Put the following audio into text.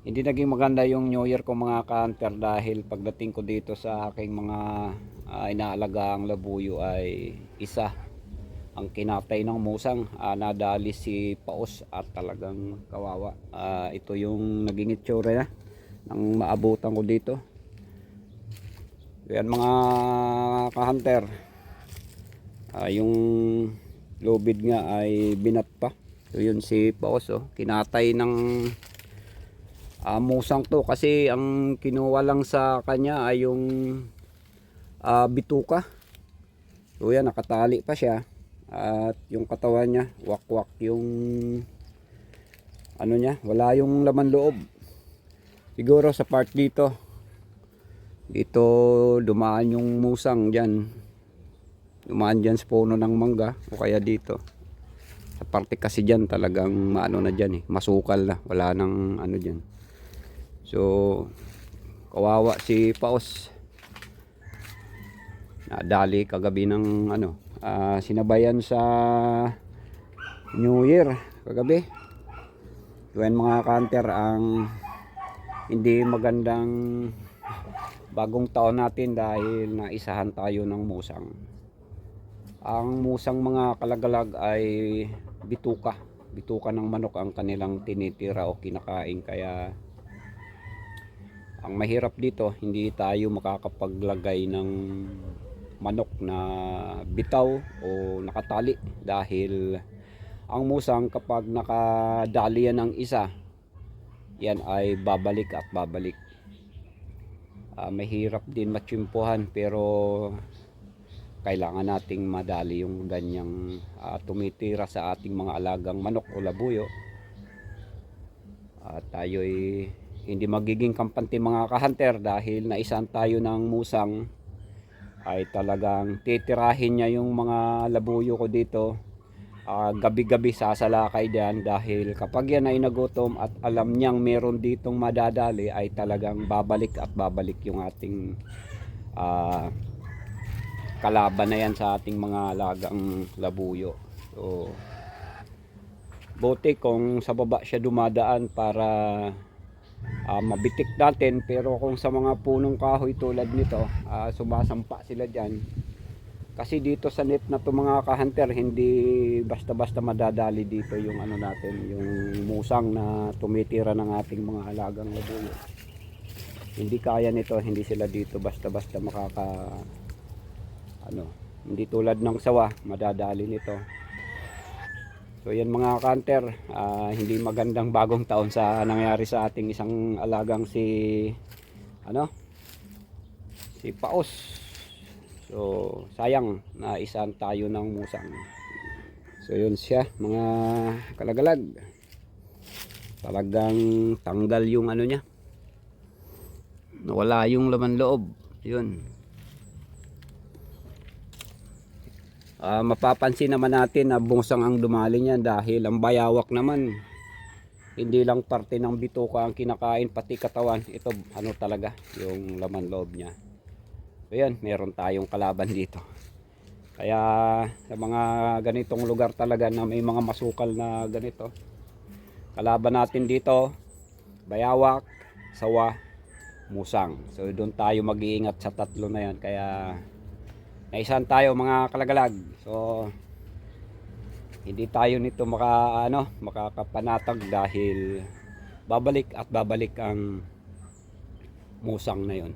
Hindi naging maganda yung New Year ko mga ka-hunter dahil pagdating ko dito sa aking mga inaalagang labuyo ay isa ang kinatay ng musang. Nadali si Paos at talagang kawawa. Ito yung naging itsura na nang maabutan ko dito. Yan mga ka-hunter, yung lubid nga ay binat pa. So yun si Paos, kinatay ng musang to kasi ang kinuha lang sa kanya ay yung bituka. So yan, nakatali pa siya at yung katawan niya wakwak yung ano niya, wala yung laman loob. Siguro sa part dito dumaan yung musang dyan, dumaan dyan sa puno ng mangga o kaya dito sa parte kasi dyan talagang maano na dyan masukal na, wala nang ano dyan. So kawawa si Paos, nadali kagabi ng sinabayan sa New Year kagabi. Yun mga ka-hunter, ang hindi magandang bagong taon natin dahil naisahan tayo ng musang. Ang musang mga kalagalag ay bituka ng manok ang kanilang tinitira o kinakain, kaya ang mahirap dito, hindi tayo makakapaglagay ng manok na bitaw o nakatali dahil ang musang kapag nakadali yan ng isa, yan ay babalik at babalik. Mahirap din matsimpuhan pero kailangan nating madali yung ganyang tumitira sa ating mga alagang manok o labuyo. Tayo ay hindi magiging kampante mga ka-hunter dahil naisan tayo ng musang, ay talagang titirahin niya yung mga labuyo ko dito. Gabi-gabi sasalakay diyan dahil kapag yan ay nagutom at alam niyang meron ditong madadali, ay talagang babalik at babalik yung ating kalaban na yan sa ating mga alagang labuyo. So buti kung sa baba siya dumadaan para mabitik natin, pero kung sa mga punong kahoy tulad nito, sumasampa sila dyan. Kasi dito sa net na to mga ka-hunter, hindi basta-basta madadali dito yung natin, yung musang na tumitira ng ating mga alagang labuyo. Hindi kaya nito, hindi sila dito basta-basta hindi tulad ng sawa madadali nito. So yan mga ka-hunter, hindi magandang bagong taon sa nangyari sa ating isang alagang si Paos. So sayang na isan tayo ng musang. So yun siya mga kalagalag, talagang tanggal yung niya, wala yung laman loob. Yun, mapapansin naman natin na bungsang ang dumali niyan dahil ang bayawak naman, hindi lang parte ng bituka ang kinakain, pati katawan. Ito talaga yung laman loob niya. So yan, meron tayong kalaban dito. Kaya sa mga ganitong lugar talaga na may mga masukal na ganito, kalaban natin dito bayawak, sawa, musang. So doon tayo mag-iingat sa tatlo na yan. Kaya naisan tayo mga kalagalag. So hindi tayo nito makakapanatag dahil babalik at babalik ang musang na yon.